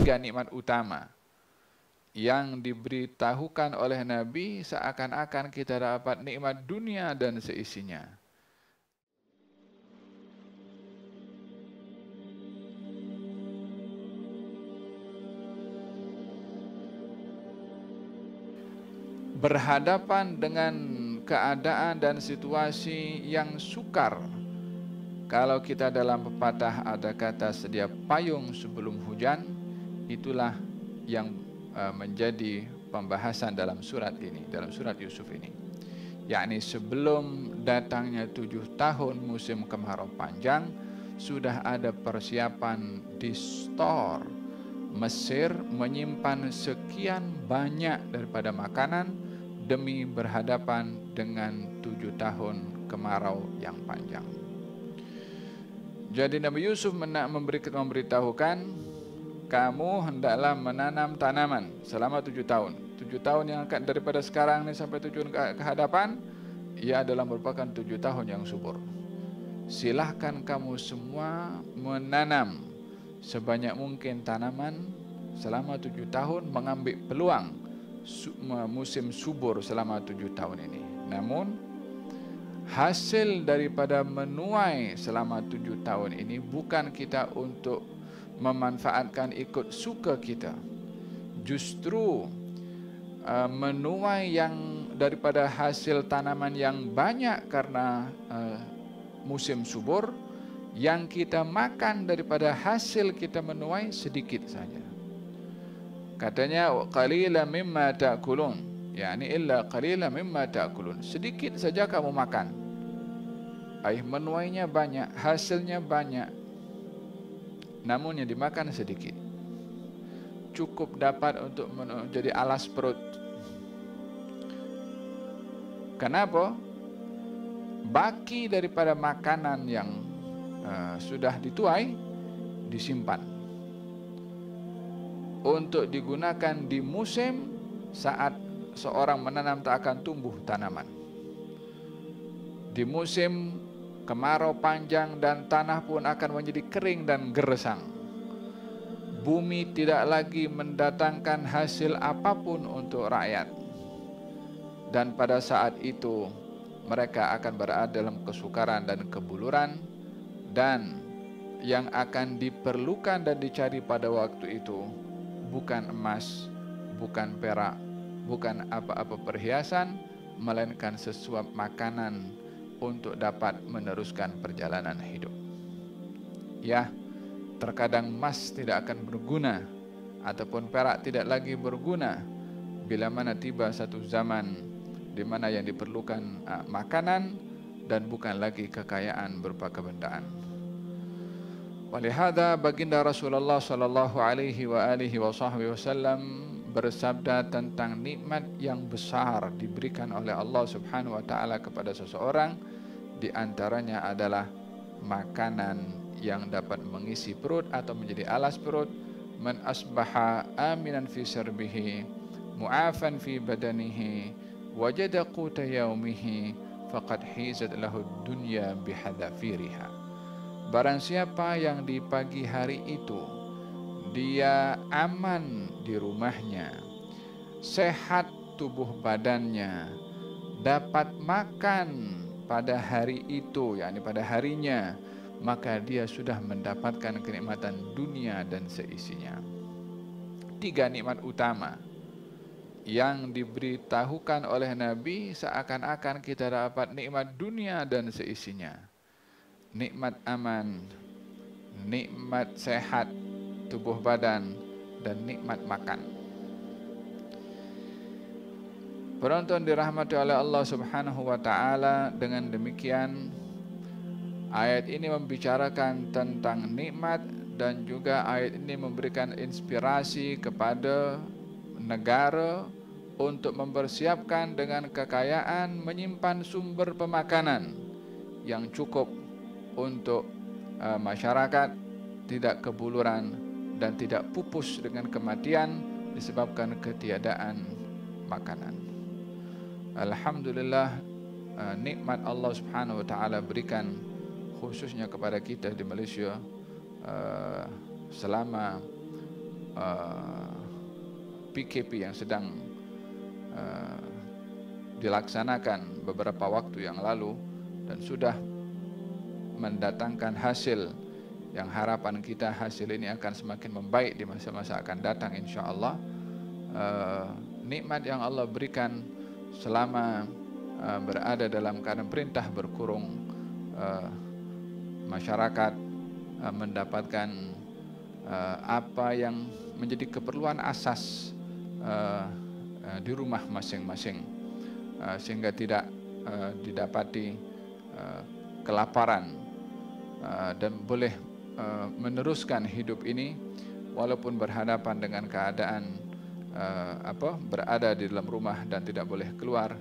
tiga nikmat utama yang diberitahukan oleh Nabi seakan-akan kita dapat nikmat dunia dan seisinya. Berhadapan dengan keadaan dan situasi yang sukar. Kalau kita dalam pepatah ada kata sedia payung sebelum hujan, itulah yang menjadi pembahasan dalam surat ini, dalam surat Yusuf ini. Yakni sebelum datangnya 7 tahun musim kemarau panjang, sudah ada persiapan di store Mesir menyimpan sekian banyak daripada makanan demi berhadapan dengan 7 tahun kemarau yang panjang. Jadi Nabi Yusuf memberitahukan, kamu hendaklah menanam tanaman selama 7 tahun. 7 tahun yang akan daripada sekarang ini sampai 7 ke hadapan, ia adalah merupakan 7 tahun yang subur. Silahkan kamu semua menanam sebanyak mungkin tanaman selama 7 tahun, mengambil peluang musim subur selama 7 tahun ini. Namun hasil daripada menuai selama 7 tahun ini bukan kita untuk memanfaatkan ikut suka kita. Justru menuai yang daripada hasil tanaman yang banyak karena musim subur, yang kita makan daripada hasil kita menuai sedikit saja. Katanya qalilan mimma ta'kulun, yakni illa qalilan mimma ta'kulun, sedikit saja kamu makan. Menuainya banyak, hasilnya banyak, namun yang dimakan sedikit. Cukup dapat untuk menjadi alas perut. Kenapa? Baki daripada makanan yang sudah dituai disimpan untuk digunakan di musim saat seorang menanam tak akan tumbuh tanaman. Di musim kemarau panjang dan tanah pun akan menjadi kering dan gersang. Bumi tidak lagi mendatangkan hasil apapun untuk rakyat. Dan pada saat itu mereka akan berada dalam kesukaran dan kebuluran, dan yang akan diperlukan dan dicari pada waktu itu bukan emas, bukan perak, bukan apa-apa perhiasan, melainkan sesuap makanan untuk dapat meneruskan perjalanan hidup. Ya, terkadang emas tidak akan berguna ataupun perak tidak lagi berguna bila mana tiba satu zaman di mana yang diperlukan makanan dan bukan lagi kekayaan berupa kebendaan. Walihada baginda Rasulullah sallallahu alaihi wasallam bersabda tentang nikmat yang besar diberikan oleh Allah Subhanahu wa taala kepada seseorang, di antaranya adalah makanan yang dapat mengisi perut atau menjadi alas perut. Man asbaha aminan fi sirbihi mu'afan fi badanihi wajada quta yaumihi faqad hizat lahu dunya bihadafiriha. Barang siapa yang di pagi hari itu dia aman di rumahnya, sehat tubuh badannya, dapat makan pada hari itu, yakni pada harinya, maka dia sudah mendapatkan kenikmatan dunia dan seisinya. 3 nikmat utama yang diberitahukan oleh Nabi seakan-akan kita dapat nikmat dunia dan seisinya. Nikmat aman, nikmat sehat tubuh badan, dan nikmat makan. Penonton dirahmati oleh Allah Subhanahu wa taala, dengan demikian ayat ini membicarakan tentang nikmat, dan juga ayat ini memberikan inspirasi kepada negara untuk mempersiapkan dengan kekayaan menyimpan sumber pemakanan yang cukup untuk masyarakat tidak kebuluran dan tidak pupus dengan kematian disebabkan ketiadaan makanan. Alhamdulillah, nikmat Allah Subhanahu wa taala berikan khususnya kepada kita di Malaysia selama PKP yang sedang dilaksanakan beberapa waktu yang lalu dan sudah mendatangkan hasil yang harapan kita hasil ini akan semakin membaik di masa-masa akan datang insyaallah. Nikmat yang Allah berikan selama berada dalam keadaan perintah berkurung, masyarakat mendapatkan apa yang menjadi keperluan asas di rumah masing-masing, sehingga tidak didapati kelaparan dan boleh meneruskan hidup ini walaupun berhadapan dengan keadaan berada di dalam rumah dan tidak boleh keluar,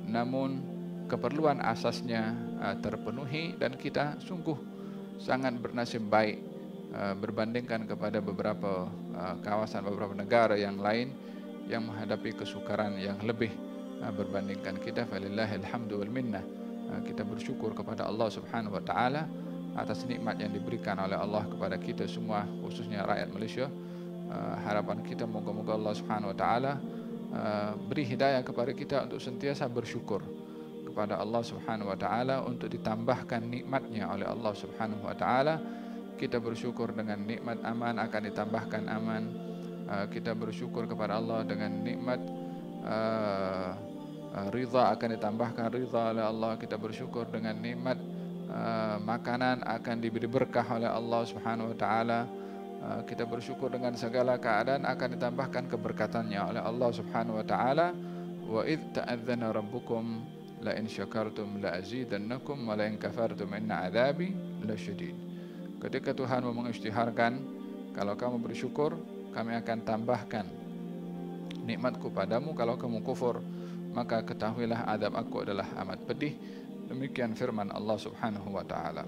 namun keperluan asasnya terpenuhi dan kita sungguh sangat bernasib baik berbandingkan kepada beberapa kawasan, beberapa negara yang lain yang menghadapi kesukaran yang lebih berbandingkan kita. Falillahil hamdu wal minnah. Kita bersyukur kepada Allah Subhanahu wa taala atas nikmat yang diberikan oleh Allah kepada kita semua, khususnya rakyat Malaysia. Harapan kita moga-moga Allah Subhanahu wa taala beri hidayah kepada kita untuk sentiasa bersyukur kepada Allah Subhanahu wa taala, untuk ditambahkan nikmatnya oleh Allah Subhanahu wa taala. Kita bersyukur dengan nikmat aman akan ditambahkan aman. Kita bersyukur kepada Allah dengan nikmat ridha akan ditambahkan ridha oleh Allah. Kita bersyukur dengan nikmat makanan akan diberi berkah oleh Allah Subhanahu wa taala. Kita bersyukur dengan segala keadaan akan ditambahkan keberkatannya oleh Allah Subhanahu wa taala. Wa id ta'adzana rabbukum la in syakartum la azidannakum wa la in kafartum inna adzabi lasyadid. Ketika Tuhan mengisytiharkan, kalau kamu bersyukur, kami akan tambahkan nikmatku padamu. Kalau kamu kufur, maka ketahuilah azab aku adalah amat pedih. Demikian firman Allah Subhanahu wa taala.